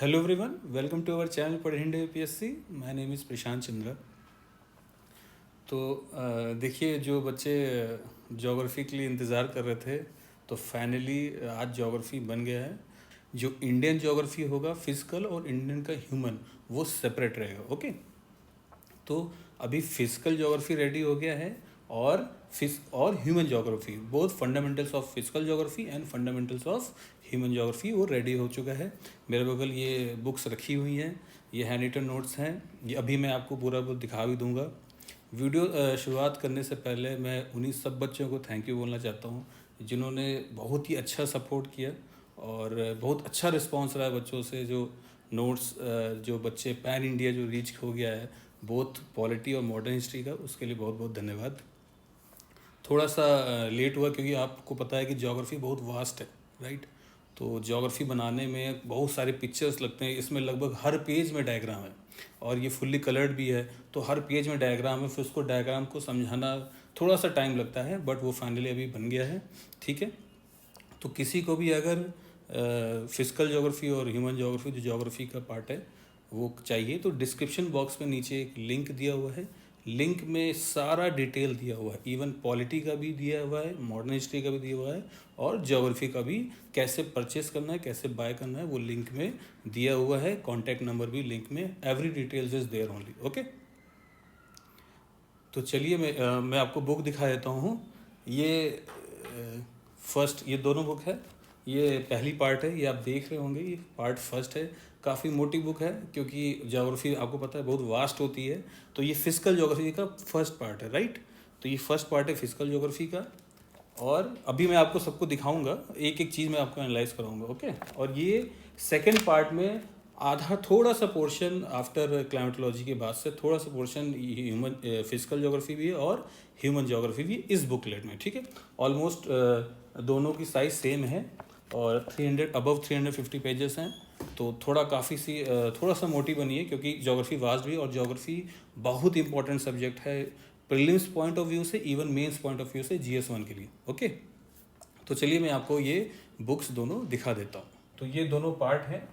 Hello everyone, welcome to our channel पढ़ेंगे UPSC. My name is Prashant Chandra. तो देखिए, जो बच्चे ज्योग्राफी के लिए इंतज़ार कर रहे थे, तो फाइनली आज ज्योग्राफी बन गया है। जो इंडियन ज्योग्राफी होगा फिजिकल, और इंडियन का ह्यूमन, वो सेपरेट रहेगा। ओके, तो अभी फिजिकल ज्योग्राफी रेडी हो गया है, और human geography, both fundamentals of physical geography and fundamentals of human geography, वो रेडी हो चुका है। मेरे बगल ये बुक्स रखी हुई हैं, ये हैंड रिटन नोट्स हैं। ये अभी मैं आपको पूरा बुक दिखा भी दूंगा। वीडियो शुरुआत करने से पहले मैं उन्हीं सब बच्चों को थैंक यू बोलना चाहता हूँ जिन्होंने बहुत ही अच्छा सपोर्ट किया, और बहुत अच्छा रिस्पांस रहा है बच्चों से। जो नोट्स, जो बच्चे पैन इंडिया जो रीच हो गया है, बोथ पॉलिटी और मॉडर्न हिस्ट्री का, उसके लिए बहुत बहुत धन्यवाद। थोड़ा सा लेट हुआ क्योंकि आपको पता है कि ज्योग्राफी बहुत वास्ट है, राइट। तो ज्योग्राफी बनाने में बहुत सारे पिक्चर्स लगते हैं। इसमें लगभग हर पेज में डायग्राम है, और ये फुल्ली कलर्ड भी है, तो हर पेज में डायग्राम है। फिर उसको डायग्राम को समझाना थोड़ा सा टाइम लगता है, बट वो फाइनली अभी बन गया है। ठीक है, तो किसी को भी अगर फिजिकल ज्योग्राफी और ह्यूमन ज्योग्राफी, जो ज्योग्राफी का पार्ट है, वो चाहिए, तो डिस्क्रिप्शन बॉक्स में नीचे एक लिंक दिया हुआ है। लिंक में सारा डिटेल दिया हुआ है, इवन पॉलिटी का भी दिया हुआ है, मॉडर्न हिस्ट्री का भी दिया हुआ है, और ज्योग्राफी का भी। कैसे परचेस करना है, कैसे बाय करना है, वो लिंक में दिया हुआ है। कॉन्टैक्ट नंबर भी लिंक में, every details is there only. Okay, तो चलिए मैं आपको बुक दिखा देता हूँ। ये फर्स्ट, ये दोनों बुक है। ये पहली पार्ट है, ये आप देख रहे होंगे, ये पार्ट फर्स्ट है। काफ़ी मोटी बुक है क्योंकि ज्योग्राफी आपको पता है बहुत वास्ट होती है। तो ये फिजिकल ज्योग्राफी का फर्स्ट पार्ट है, राइट। तो ये फर्स्ट पार्ट है फिजिकल ज्योग्राफी का, और अभी मैं आपको सबको दिखाऊंगा, एक एक चीज़ मैं आपको एनालाइज कराऊंगा। ओके, और ये सेकेंड पार्ट में आधा थोड़ा सा पोर्शन आफ्टर क्लाइमेटोलॉजी के बाद से थोड़ा सा पोर्शन ह्यूमन फिजिकल ज्योग्राफी भी है, और ह्यूमन ज्योग्राफी भी इस बुकलेट में। ठीक है, ऑलमोस्ट दोनों की साइज सेम है, और 300 अबव 350 पेजेस हैं। तो थोड़ा सा मोटी बनी है क्योंकि ज्योग्राफी वास्ट भी, और ज्योग्राफी बहुत इंपॉर्टेंट सब्जेक्ट है प्रीलिम्स पॉइंट ऑफ व्यू से, even mains point of view से, GS1 के लिए। ओके, तो चलिए मैं आपको ये बुक्स दोनों दिखा देता हूँ। तो ये दोनों पार्ट हैं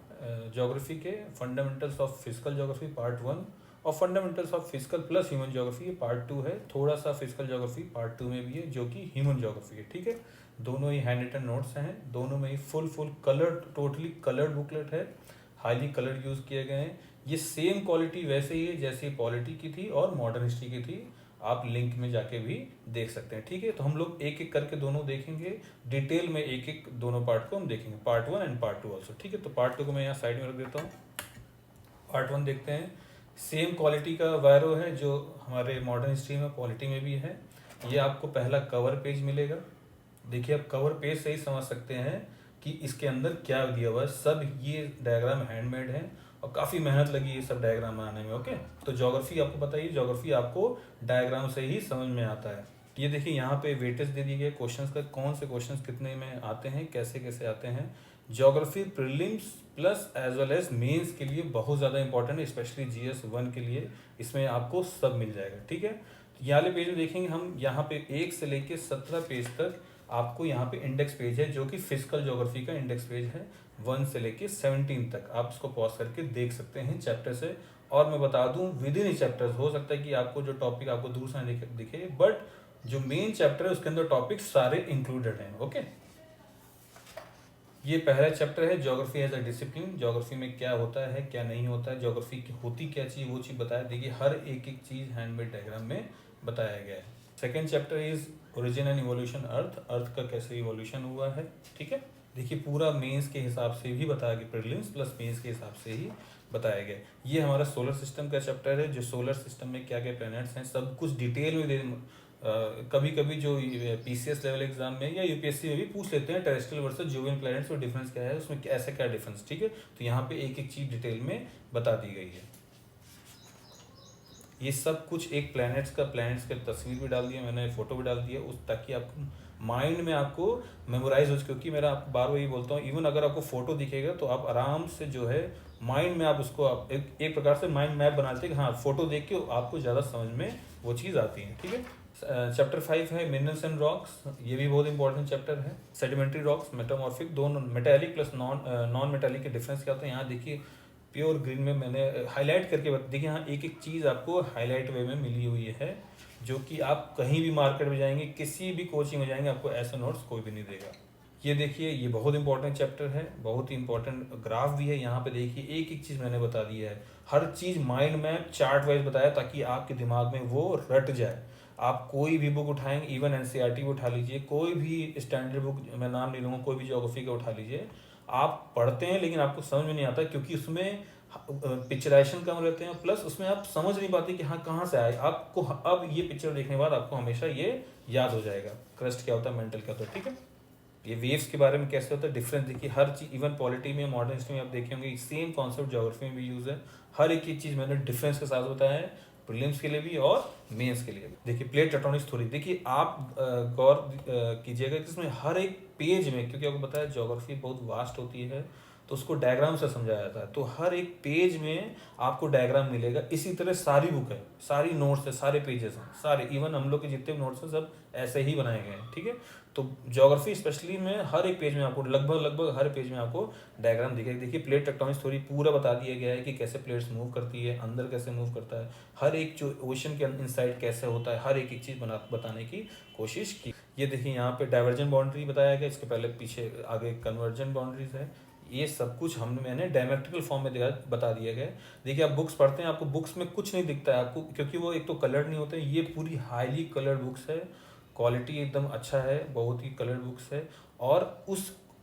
ज्योग्राफी के। Fundamentals of physical geography part 1, और fundamentals of physical plus human geography ये पार्ट 2 है। थोड़ा सा फिजिकल ज्योग्राफी पार्ट 2 में भी है, जो कि ह्यूमन ज्योग्राफी है। ठीक है, दोनों ही हैंड रिटन नोट्स हैं, दोनों में ही full coloured, totally coloured booklet है। हाईली कलर्ड यूज़ किए गए हैं। ये सेम क्वालिटी वैसे ही है जैसे पॉलिटी की थी और मॉडर्न हिस्ट्री की थी। आप लिंक में जाके भी देख सकते हैं। ठीक है, तो हम लोग एक एक करके दोनों देखेंगे, डिटेल में एक एक दोनों पार्ट को हम देखेंगे, पार्ट 1 एंड पार्ट 2 ऑल्सो। ठीक है, तो पार्ट 2 को मैं यहाँ साइड में रख देता हूँ। पार्ट 1 देखते हैं। सेम क्वालिटी का वायरो है जो हमारे मॉडर्न हिस्ट्री में, पॉलिटी में भी है। ये आपको पहला कवर पेज मिलेगा। देखिए, आप कवर पेज से ही समझ सकते हैं कि इसके अंदर क्या दिया हुआ है। सब ये डायग्राम हैंडमेड है, और काफ़ी मेहनत लगी ये सब डायग्राम बनाने में। ओके, तो ज्योग्राफी आपको पता ही, ज्योग्राफी आपको डायग्राम से ही समझ में आता है। ये देखिए, यहाँ पे वेटेज दे दिए गए क्वेश्चंस का, कौन से क्वेश्चंस कितने में आते हैं, कैसे कैसे आते हैं। Geography prelims plus as well as mains के लिए बहुत ज़्यादा इंपॉर्टेंट है, स्पेशली GS1 के लिए। इसमें आपको सब मिल जाएगा। ठीक है, तो ये वाले पेज में देखेंगे हम, यहाँ पे 1 से लेके 17 पेज तक आपको यहाँ पे इंडेक्स पेज है, जो कि फिजिकल ज्योग्राफी का इंडेक्स पेज है। 1 से लेके 17 तक आप इसको पॉज करके देख सकते हैं चैप्टर से। और मैं बता दूं, विद इन चैप्टर्स हो सकता है कि आपको जो टॉपिक आपको दूर से दिखे, बट जो मेन चैप्टर है उसके अंदर टॉपिक सारे इंक्लूडेड हैं। ओके, ये पहला चैप्टर है, ज्योग्राफी एज अ डिसिप्लिन। ज्योग्राफी में क्या होता है, क्या नहीं होता है, ज्योग्राफी की होती क्या चीज़, वो चीज़ बताया। देखिए, हर एक एक चीज़ हैंडमेड डायग्राम में बताया गया है। Second chapter is origin and evolution earth, earth का कैसे इवोल्यूशन हुआ है। ठीक है, देखिए पूरा मेंस के हिसाब से भी बताया गया, प्रीलिम्स प्लस मेंस के हिसाब से ही बताया गया। ये हमारा सोलर सिस्टम का चैप्टर है, जो सोलर सिस्टम में क्या क्या प्लैनेट्स हैं, सब कुछ डिटेल में कभी कभी जो PCS लेवल एग्जाम में या UPSC में भी पूछ लेते हैं, टेरेस्ट्रियल वर्सेस जोवियन प्लैनेट्स में डिफरेंस क्या है, उसमें ऐसा क्या डिफरेंस। ठीक है, तो यहाँ पे एक एक चीज डिटेल में बता दी गई है। ये सब कुछ एक प्लैनेट्स का तस्वीर भी डाल दिया मैंने, फोटो भी डाल दिया, उस ताकि आपको माइंड में आपको मेमोराइज हो। क्योंकि मेरा आप बार बार ये बोलता हूँ, इवन अगर आपको फोटो दिखेगा तो आप आराम से जो है माइंड में आप उसको आप एक प्रकार से माइंड मैप बना लेते हैं। हाँ, फोटो देख के आपको ज़्यादा समझ में वो चीज़ आती है। ठीक है, चैप्टर 5 है मिनरल्स एंड रॉक्स, ये भी बहुत इंपॉर्टेंट चैप्टर है। सेडिमेंट्री रॉक्स, मेटामॉर्फिक, दोनों मेटालिक प्लस नॉन मेटालिक के डिफरेंस क्या होते हैं यहाँ देखिए। प्योर ग्रीन में मैंने हाईलाइट करके देखिए, यहाँ एक एक चीज़ आपको हाईलाइट वे में मिली हुई है, जो कि आप कहीं भी मार्केट में जाएंगे, किसी भी कोचिंग में जाएंगे, आपको ऐसे नोट्स कोई भी नहीं देगा। ये देखिए, ये बहुत इंपॉर्टेंट चैप्टर है, बहुत ही इंपॉर्टेंट ग्राफ भी है। यहाँ पे देखिए एक एक चीज़ मैंने बता दी है, हर चीज़ माइंड मैप चार्ट वाइज बताया, ताकि आपके दिमाग में वो रट जाए। आप कोई भी बुक उठाएंगे, इवन एनसीईआरटी उठा लीजिए, कोई भी स्टैंडर्ड बुक, मैं नाम नहीं लूँगा, कोई भी ज्योग्राफी का उठा लीजिए, आप पढ़ते हैं लेकिन आपको समझ में नहीं आता, क्योंकि उसमें पिक्चराइजेशन कम रहते हैं, प्लस उसमें आप समझ नहीं पाते कि हाँ कहाँ से आए आपको। अब ये पिक्चर देखने के बाद आपको हमेशा ये याद हो जाएगा क्रस्ट क्या होता है, मेंटल क्या होता है, ठीक है। ये वेव्स के बारे में कैसे होता है, डिफरेंस देखिए, हर चीज, इवन पॉलिटी में, मॉडर्न हिस्ट्री में आप देखे होंगे सेम कॉन्सेप्ट ज्योग्राफी में भी यूज है। हर एक चीज मैंने डिफरेंस के साथ बताया है, प्रीलिम्स के लिए भी और मेंस के लिए भी। देखिए प्लेट टेक्टोनिक्स थ्योरी, देखिए आप गौर कीजिएगा कि इसमें हर एक पेज में, क्योंकि आपको पता है ज्योग्राफी बहुत वास्ट होती है, तो उसको डायग्राम से समझाया जाता है, तो हर एक पेज में आपको डायग्राम मिलेगा। इसी तरह सारी बुक है, सारी नोट्स है, सारे पेजेस हैं, सारे, इवन हम लोग के जितने भी नोट्स हैं सब ऐसे ही बनाए गए हैं, ठीक है। तो ज्योग्राफी स्पेशली में हर एक पेज में आपको लगभग हर पेज में आपको डायग्राम दिखेगा। देखिए प्लेट टेक्टोनिक्स थ्योरी पूरा बता दिया गया है कि कैसे प्लेट्स मूव करती है, अंदर कैसे मूव करता है, हर एक जो ओशन के इनसाइड कैसे होता है, हर एक एक चीज़ बताने की कोशिश की। ये देखिए यहाँ पे डाइवर्जेंट बाउंड्री बताया गया, इसके पहले पीछे आगे कन्वर्जेंट बाउंड्रीज है, ये सब कुछ मैंने डायमेट्रिकल फॉर्म में बता दिया गया। देखिए आप बुक्स पढ़ते हैं, आपको बुक्स में कुछ नहीं दिखता है आपको, क्योंकि वो एक तो कलर्ड नहीं होते, ये पूरी हाईली कलर्ड बुक्स है, क्वालिटी एकदम अच्छा है, बहुत ही कलर्ड बुक्स है। और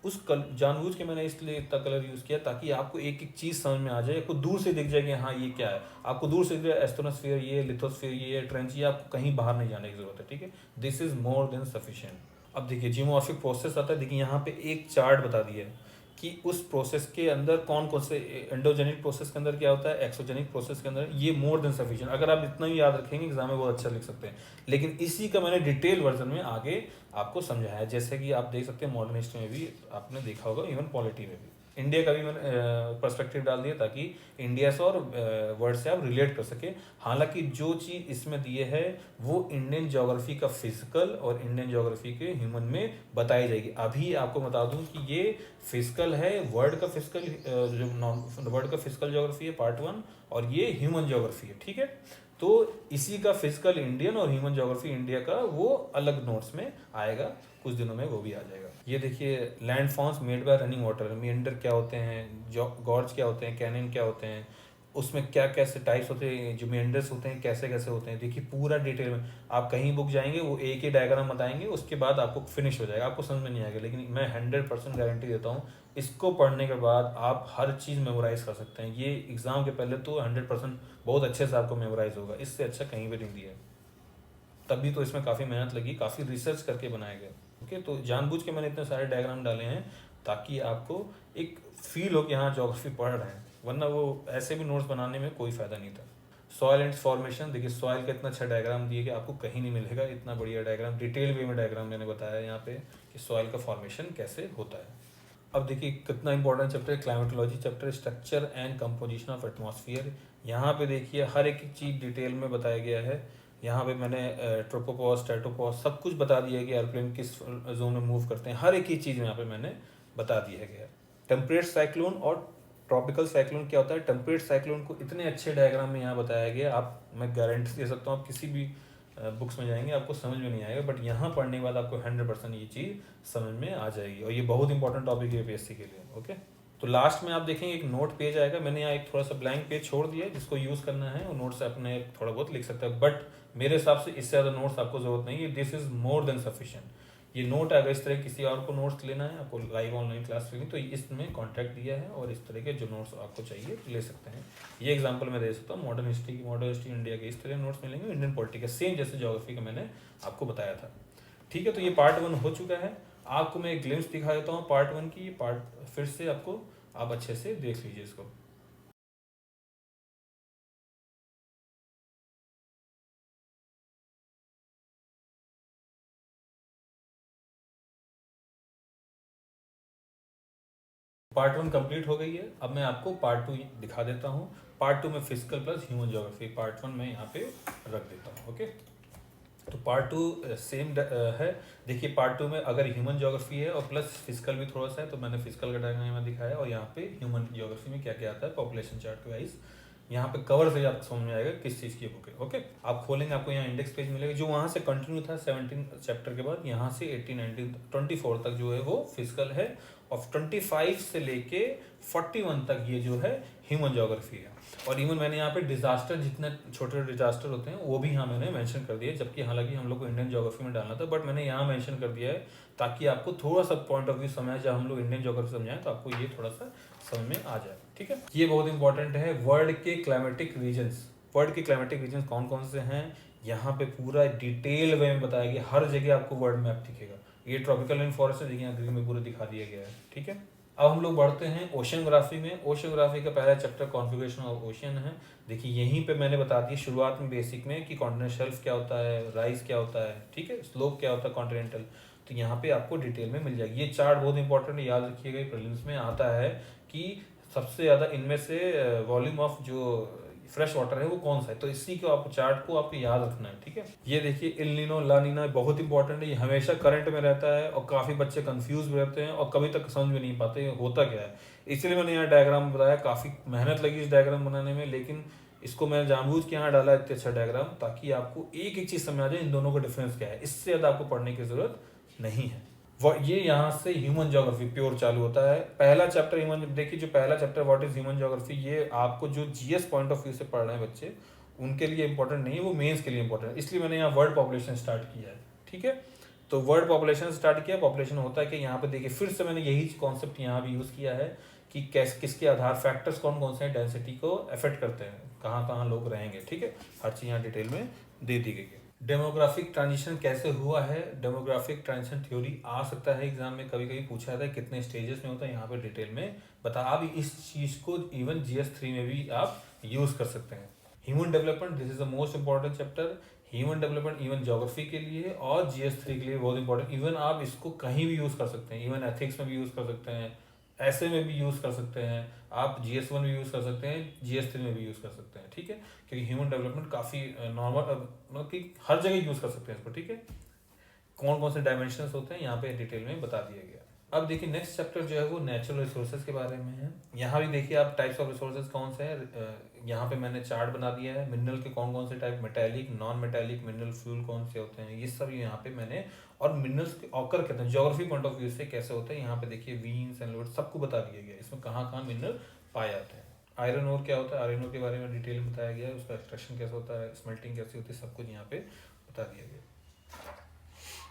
जानबूझ के मैंने इसलिए इतना कलर यूज़ किया ताकि आपको एक एक चीज़ समझ में आ जाए, आपको दूर से दिख जाए कि हाँ ये क्या है, आपको दूर से दिख जाए एस्ट्रोनोस्फीयर, ये लिथोस्फीयर, ये ट्रेंच, ये आपको कहीं बाहर नहीं जाने की जरूरत है, ठीक है। This is more than sufficient. अब देखिए जियोमॉर्फिक प्रोसेस आता है, देखिए यहाँ पे एक चार्ट बता दिया है कि उस प्रोसेस के अंदर कौन कौन से, एंडोजेनिक प्रोसेस के अंदर क्या होता है, एक्सोजेनिक प्रोसेस के अंदर, ये मोर देन सफिशिएंट। अगर आप इतना ही याद रखेंगे एग्जाम में बहुत अच्छा लिख सकते हैं, लेकिन इसी का मैंने डिटेल वर्जन में आगे आपको समझाया है, जैसे कि आप देख सकते हैं मॉडर्न हिस्ट्री में भी आपने देखा होगा, इवन पॉलिटी में भी। इंडिया का भी मैंने पर्सपेक्टिव डाल दिया ताकि इंडिया से और वर्ल्ड से आप रिलेट कर सके। हालांकि जो चीज़ इसमें दिए है वो इंडियन ज्योग्राफी का फिजिकल और इंडियन ज्योग्राफी के ह्यूमन में बताई जाएगी। अभी आपको बता दूं कि ये फिजिकल है, वर्ल्ड का फिजिकल, जो नॉन वर्ल्ड का फिजिकल ज्योग्राफी है पार्ट 1, और ये ह्यूमन ज्योग्राफी है, ठीक है। तो इसी का फिजिकल इंडियन और ह्यूमन ज्योग्राफी इंडिया का वो अलग नोट्स में आएगा, कुछ दिनों में वो भी आ जाएगा। ये देखिए land forms made by running water, meander क्या होते हैं, गॉर्ज क्या होते हैं, कैनियन क्या होते हैं, उसमें क्या कैसे टाइप्स होते हैं, जो मेंडर्स होते हैं कैसे कैसे होते हैं, देखिए पूरा डिटेल में। आप कहीं बुक जाएंगे वो एक ही डायग्राम बताएंगे, उसके बाद आपको फिनिश हो जाएगा, आपको समझ में नहीं आएगा। लेकिन मैं 100% गारंटी देता हूँ, इसको पढ़ने के बाद आप हर चीज़ मेमोराइज कर सकते हैं। ये एग्जाम के पहले तो 100% बहुत अच्छे से आपको मेमोराइज होगा, इससे अच्छा कहीं भी नहीं दिया है। तभी तो इसमें काफ़ी मेहनत लगी, काफ़ी रिसर्च करके बनाए गए। ओके, तो जानबूझ के मैंने इतने सारे डायग्राम डाले हैं ताकि आपको एक फील हो कि हाँ ज्योग्राफी पढ़ रहे हैं, वरना वो ऐसे भी नोट्स बनाने में कोई फ़ायदा नहीं था। सॉइल एंड फॉर्मेशन, देखिए सॉइल का इतना अच्छा डायग्राम दिए कि आपको कहीं नहीं मिलेगा, इतना बढ़िया डायग्राम, डिटेल वे में डायग्राम मैंने बताया यहाँ पे कि सॉइल का फॉर्मेशन कैसे होता है। अब देखिए कितना इंपॉर्टेंट चैप्टर है, climatology chapter, structure and composition of atmosphere. यहाँ पे देखिए हर एक चीज़ डिटेल में बताया गया है। यहाँ पे मैंने ट्रोपोपॉज, स्ट्रेटोपॉज सब कुछ बता दिया है कि एयरप्लेन किस जोन में मूव करते हैं, हर एक ही चीज़ यहाँ पे मैंने बता दिया गया है। टेम्परेट साइक्लोन और ट्रॉपिकल साइक्लोन क्या होता है, टेम्परेट साइक्लोन को इतने अच्छे डायग्राम में यहाँ बताया गया, आप, मैं गारंटी दे सकता हूँ आप किसी भी बुक्स में जाएंगे आपको समझ में नहीं आएगा, बट यहाँ पढ़ने के बाद आपको 100% ये चीज़ समझ में आ जाएगी, और ये बहुत इंपॉर्टेंट टॉपिक है यूपीएससी के लिए। ओके, तो लास्ट में आप देखेंगे एक नोट पेज आएगा, मैंने यहाँ एक थोड़ा सा ब्लैंक पेज छोड़ दिया है, जिसको यूज़ करना है और नोट्स अपने थोड़ा बहुत लिख सकता है, बट मेरे हिसाब से इससे ज़्यादा नोट्स आपको जरूरत नहीं है, this is more than sufficient. ये नोट अगर इस तरह किसी और को नोट्स लेना है, आपको लाइव ऑनलाइन क्लास लेनी, तो इसमें कॉन्टैक्ट दिया है और इस तरह के जो नोट्स आपको चाहिए ले सकते हैं। ये एग्जांपल मैं दे सकता हूँ, मॉडर्न हिस्ट्री इंडिया के इस तरह नोट्स मिलेंगे, इंडियन पॉलिटी के सेम जैसे ज्योग्राफी का मैंने आपको बताया था। ठीक है, तो ये पार्ट 1 हो चुका है। आपको मैं एक ग्लिम्स दिखा देता हूँ पार्ट 1 की, पार्ट फिर से आपको, आप अच्छे से देख लीजिए इसको। पार्ट 1 कंप्लीट हो गई है, अब मैं आपको पार्ट 2 दिखा देता हूँ। पार्ट 2 में physical plus human geography, part 1 मैं यहाँ पे रख देता हूँ। ओके, तो पार्ट 2 सेम है। देखिए पार्ट 2 में अगर ह्यूमन ज्योग्राफी है और प्लस फिजिकल भी थोड़ा सा है, तो मैंने फिजिकल का डायग्राम में दिखाया, और यहाँ पे ह्यूमन ज्योग्राफी में क्या क्या आता है पॉपुलेशन चार्ट के वाइज। यहाँ पे कवर से आपको समझ में आएगा किस चीज़ की बुक है। ओके, आप खोलेंगे आपको यहाँ इंडेक्स पेज मिलेगा, जो वहाँ से कंटिन्यू था 17 चैप्टर के बाद, यहाँ से 18 19 24 तक जो है वो फिजिकल है, और 25 से लेके 41 तक ये जो है ह्यूमन ज्योग्राफी है। और इवन मैंने यहाँ पे डिजास्टर, जितने छोटे छोटे डिजास्टर होते हैं वो भी यहाँ मैंने मेंशन कर दिया है, जबकि हालांकि हम लोग को इंडियन ज्योग्राफी में डालना था, बट मैंने यहाँ मेंशन कर दिया है ताकि आपको थोड़ा सा पॉइंट ऑफ व्यू समझ, जब हम लोग इंडियन ज्योग्राफी समझाएं तो आपको ये थोड़ा सा समझ में आ जाए। ठीक है, ये बहुत इंपॉर्टेंट है। वर्ल्ड के क्लाइमेटिक रीजन्स, वर्ल्ड के क्लाइमेटिक रीजन्स कौन कौन से हैं, यहाँ पे पूरा डिटेल वे में बताया गया, हर जगह आपको वर्ल्ड मैप दिखेगा। ये ट्रॉपिकल रेन फॉरेस्ट है, देखिए ग्रीन में पूरा दिखा दिया गया है। ठीक है, अब हम लोग बढ़ते हैं ओशनग्राफी में। ओशनग्राफी का पहला चैप्टर कॉन्फिगरेशन ऑफ ओशन है। देखिए यहीं पे मैंने बता दिया शुरुआत में बेसिक में कि कॉन्टिनेंटल शेल्फ क्या होता है, राइज क्या होता है, ठीक है, स्लोप क्या होता है कॉन्टिनेंटल, तो यहाँ पे आपको डिटेल में मिल जाएगी। ये चार्ट बहुत इंपॉर्टेंट है, याद रखिएगा, प्रीलिम्स में आता है कि सबसे ज़्यादा इनमें से वॉल्यूम ऑफ जो फ्रेश वाटर है वो कौन सा है, तो इसी को आप चार्ट को आपको याद रखना है। ठीक है, ये देखिए इल नीनो ला नीना बहुत इंपॉर्टेंट है, ये हमेशा करंट में रहता है और काफ़ी बच्चे कंफ्यूज भी रहते हैं और कभी तक समझ में नहीं पाते होता क्या है। इसलिए मैंने यहाँ डायग्राम बताया, काफ़ी मेहनत लगी इस डायग्राम बनाने में, लेकिन इसको मैंने जानबूझ के यहाँ डाला इतने अच्छा डायग्राम, ताकि आपको एक एक चीज़ समझ आ जाए इन दोनों का डिफरेंस क्या है। इससे ज़्यादा आपको पढ़ने की जरूरत नहीं है। ये यहाँ से ह्यूमन ज्योग्राफी प्योर चालू होता है। पहला चैप्टर ह्यूमन, देखिए जो पहला chapter what is human geography, ये आपको जो जीएस पॉइंट ऑफ व्यू से पढ़ रहे हैं बच्चे, उनके लिए इंपॉर्टेंट नहीं है, वो मेंस के लिए इंपॉर्टेंट है, इसलिए मैंने यहाँ वर्ल्ड पॉपुलेशन स्टार्ट किया है। ठीक है, तो वर्ल्ड पॉपुलेशन स्टार्ट किया। पॉपुलेशन होता है कि यहाँ पे देखिए फिर से मैंने यही कॉन्सेप्ट यहाँ भी यूज़ किया है कि कैसे, किसके आधार फैक्टर्स कौन कौन से हैं डेंसिटी को अफेक्ट करते हैं, कहाँ कहाँ लोग रहेंगे। ठीक है, हर चीज़ यहाँ डिटेल में दे दी गई है। डेमोग्राफिक ट्रांजिशन कैसे हुआ है, डेमोग्राफिक ट्रांजिशन थ्योरी आ सकता है एग्जाम में, कभी कभी पूछा जाता है कितने स्टेजेस में होता है, यहाँ पे डिटेल में बता। आप इस चीज़ को इवन GS3 में भी आप यूज़ कर सकते हैं। Human development, this is the most important chapter. Human development even geography के लिए और GS3 के लिए बहुत इंपॉर्टेंट। इवन आप इसको कहीं भी यूज़ कर सकते हैं, इवन एथिक्स में भी यूज़ कर सकते हैं, ऐसे में भी यूज़ कर सकते हैं, आप GS1 में यूज़ कर सकते हैं, GS3 में भी यूज़ कर सकते हैं। ठीक है, क्योंकि ह्यूमन डेवलपमेंट काफ़ी नॉर्मल, मतलब कि हर जगह यूज़ कर सकते हैं इसको। ठीक है, कौन कौन से डायमेंशंस होते हैं यहाँ पे डिटेल में बता दिया गया। अब देखिए नेक्स्ट चैप्टर जो है वो नेचुरल रिसोर्सेज के बारे में है। यहाँ भी देखिए आप टाइप्स ऑफ रिसोर्सेज कौन से हैं, यहाँ पे मैंने चार्ट बना दिया है। मिनरल के कौन कौन से type, metallic, non metallic, mineral fuel कौन से होते हैं, ये सब यहाँ पे मैंने, और मिनरल्स के ऑकर कहते हैं ज्योग्राफी पॉइंट ऑफ व्यू से कैसे होते हैं, यहाँ पे देखिए वीन्स एंड लोड सबको बता दिया गया, इसमें कहाँ कहाँ मिनरल पाए जाते हैं। आयरन ओर क्या होता है, आयरन ओर के बारे में डिटेल में बताया गया है, उसका एक्सट्रैक्शन कैसे होता है, स्मेल्टिंग कैसे होती है, सब कुछ यहाँ पे बता दिया गया।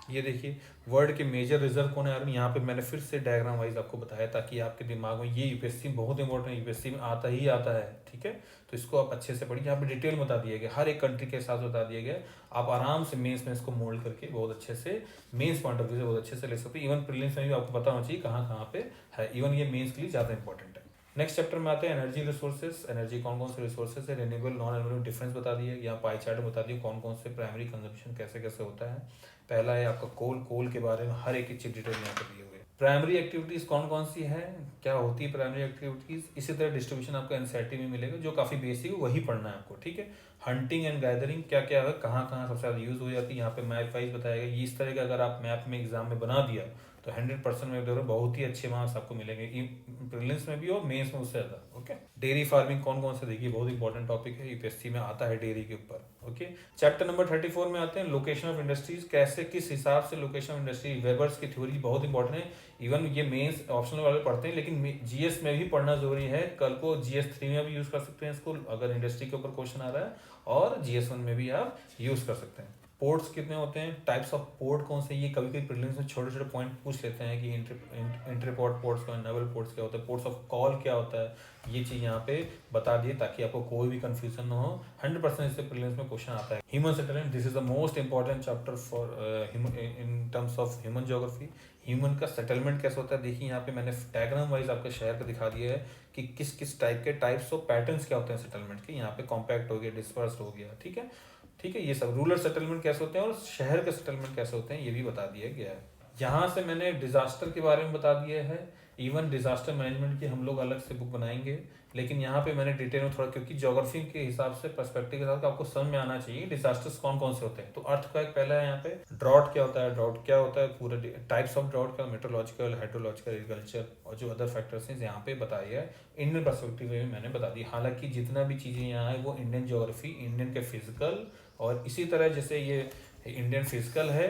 ये देखिए वर्ल्ड के मेजर रिजर्व कौन है आयरन, यहाँ पे मैंने फिर से डायग्राम वाइज आपको बताया ताकि आपके दिमाग में, ये यूपीएससी में बहुत इंपॉर्टेंट है, यूपीएससी में आता ही आता है। ठीक है, तो इसको आप अच्छे से पढ़िए, यहाँ पे डिटेल बता दिया गया, हर एक कंट्री के साथ बता दिया गया। आप आराम से मेंस में इसको मोल्ड करके बहुत अच्छे से मेंस पॉइंट ऑफ व्यू से बहुत अच्छे से ले सकते हैं। इवन प्रीलिम्स में भी आपको पता होना चाहिए कहाँ कहाँ पे है, इवन ये मेंस के लिए ज़्यादा इंपॉर्टेंट है। नेक्स्ट चैप्टर में आते हैं एनर्जी रिसोर्सेज। एनर्जी कौन कौन से रिसोर्सेज है, रिन्यूएबल नॉन रिन्यूएबल डिफरेंस बता दिए, यहाँ पाई चार्ट में बता दिए कौन कौन से प्राइमरी कंजम्पशन कैसे कैसे होता है। पहला है आपका कोल, कोल के बारे में हर एक चीज डिटेल में दिए हुए। प्राइमरी एक्टिविटीज कौन कौन सी है, क्या होती है प्राइमरी एक्टिविटीज, इसी तरह डिस्ट्रीब्यूशन आपको एनसीईआरटी में मिलेगा, जो काफी बेसिक है वही पढ़ना है आपको। ठीक है, हंटिंग एंड गैदरिंग क्या क्या है, कहाँ कहाँ सबसे ज्यादा यूज हो जाती है, यहाँ पे मैप वाइज बताया गया। इस तरह का अगर आप मैप में एग्जाम में बना दिया तो 100% में देखो बहुत ही अच्छे मार्क्स आपको मिलेंगे, प्रीलिम्स में भी और मेंस में उससे ज्यादा। ओके, डेयरी फार्मिंग कौन कौन से, देखिए बहुत इंपॉर्टेंट टॉपिक है, यूपीएससी में आता है डेयरी के ऊपर। ओके, चैप्टर नंबर 34 में आते हैं लोकेशन ऑफ इंडस्ट्रीज, कैसे किस हिसाब से लोकेशन ऑफ इंडस्ट्री, वेबर्स की थ्योरी बहुत इंपॉर्टेंट है। इवन ये मेंस ऑप्शनल वाले पढ़ते हैं, लेकिन जीएस में भी पढ़ना जरूरी है, कल को GS3 में भी यूज कर सकते हैं इसको अगर इंडस्ट्री के ऊपर क्वेश्चन आ रहा है, और GS1 में भी आप यूज कर सकते हैं। पोर्ट्स कितने होते हैं, टाइप्स ऑफ पोर्ट कौन से, ये कभी कभी प्रीलिम्स में छोटे छोटे पॉइंट पूछ लेते हैं कि इंटरपोर्ट पोर्ट्स क्या, नेवल पोर्ट्स क्या होता है, पोर्ट्स ऑफ कॉल क्या होता है, ये चीज यहाँ पे बता दिए ताकि आपको कोई भी कंफ्यूजन ना हो। 100% इससे प्रीलिम्स में क्वेश्चन आता है। Human settlement, this is the most important chapter for in terms of human geography. Human का सेटलमेंट कैसे होता है, देखिए यहाँ पे मैंने डायग्राम वाइज आपके शहर का दिखा दिया है कि किस किस टाइप के टाइप्स ऑफ पैटर्न्स क्या होते हैं सेटलमेंट के। यहाँ पे कॉम्पैक्ट हो गया, डिस्पर्स्ड हो गया, ठीक है, ठीक है, ये सब रूरल सेटलमेंट कैसे होते हैं और शहर के सेटलमेंट कैसे होते हैं ये भी बता दिया गया है। यहाँ से मैंने डिजास्टर के बारे में बता दिया है, इवन डिजास्टर मैनेजमेंट की हम लोग अलग से बुक बनाएंगे, लेकिन यहाँ पे मैंने डिटेल में थोड़ा, क्योंकि ज्योग्राफी के हिसाब से पर्सपेक्टिव के साथ आपको समझ में आना चाहिए डिजास्टर्स कौन कौन से होते हैं। तो अर्थक्वेक पहला है यहाँ पे, ड्रॉट क्या होता है, ड्रॉट क्या होता है, पूरे टाइप्स ऑफ ड्रॉट का, मेट्रोलॉजिकल, हाइड्रोलॉजिकल, एग्रीकल्चर और जो अदर फैक्टर्स हैं यहाँ पे बताई है। इंडियन पर्सपेक्टिव में मैंने बता दी, हालांकि जितना भी चीज़ें यहाँ है वो इंडियन ज्योग्राफी, इंडियन के फिजिकल, और इसी तरह जैसे ये इंडियन फिजिकल है,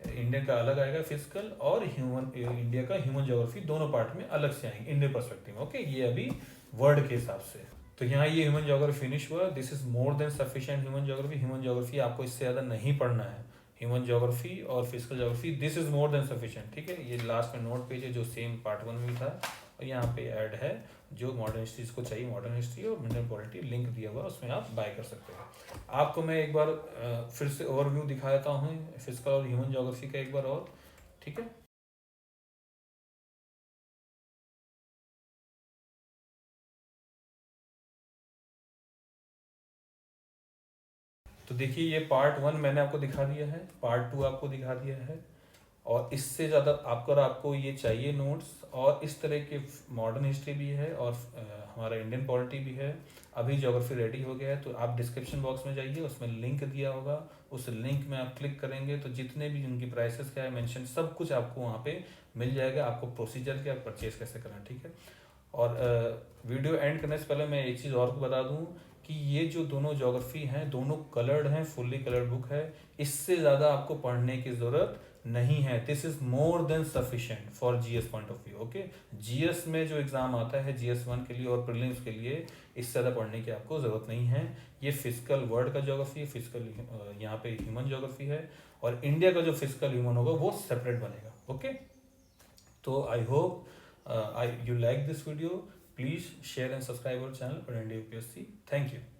इंडियन का अलग आएगा फिजिकल, और ह्यूमन, इंडिया का ह्यूमन ज्योग्राफी, दोनों पार्ट में अलग से आएंगे इंडियन पर्सपेक्टिव में। ओके, ये अभी वर्ड के हिसाब से। तो यहाँ ये ह्यूमन ज्योग्राफी फिनिश हुआ। This is more than sufficient human geography. Human geography आपको इससे ज़्यादा नहीं पढ़ना है। ह्यूमन ज्योग्राफी और physical geography, this is more than sufficient. ठीक है, ये लास्ट में नोट पेज है जो सेम पार्ट 1 में था, और यहाँ पे ऐड है जो मॉडर्न हिस्ट्री को चाहिए, मॉडर्न हिस्ट्री और मिनरल पॉलिटी लिंक दिया हुआ, उसमें आप बाय कर सकते हो। आपको मैं एक बार फिर से ओवरव्यू दिखा देता हूँ फिजिकल और ह्यूमन ज्योग्राफी का एक बार और। ठीक है, तो देखिए ये पार्ट 1 मैंने आपको दिखा दिया है, पार्ट 2 आपको दिखा दिया है, और इससे ज़्यादा आपको, अगर आपको ये चाहिए नोट्स और इस तरह के, मॉडर्न हिस्ट्री भी है और हमारा इंडियन पॉलिटी भी है, अभी ज्योग्राफी रेडी हो गया है, तो आप डिस्क्रिप्शन बॉक्स में जाइए, उसमें लिंक दिया होगा, उस लिंक में आप क्लिक करेंगे तो जितने भी उनकी प्राइसेस क्या है मेंशन, सब कुछ आपको वहाँ पे मिल जाएगा। आपको प्रोसीजर क्या, परचेज कैसे करना, ठीक है। और वीडियो एंड करने से पहले मैं एक चीज़ और बता दूं कि ये जो दोनों ज्योग्राफी हैं, दोनों कलर्ड हैं, फुल्ली कलर्ड बुक है, इससे ज़्यादा आपको पढ़ने की ज़रूरत नहीं है। This is more than sufficient for GS point of view. Okay, GS में जो एग्जाम आता है जीएस 1 के लिए और प्रीलिम्स के लिए, इससे ज़्यादा पढ़ने की आपको ज़रूरत नहीं है। ये फिजिकल वर्ल्ड का ज्योग्राफी है, फिजिकल यहाँ पे ह्यूमन ज्योग्राफी है, और इंडिया का जो फिजिकल ह्यूमन होगा वो सेपरेट बनेगा। ओके, तो I hope you like this video. Please share and subscribe our channel for NDA UPSC. Thank you.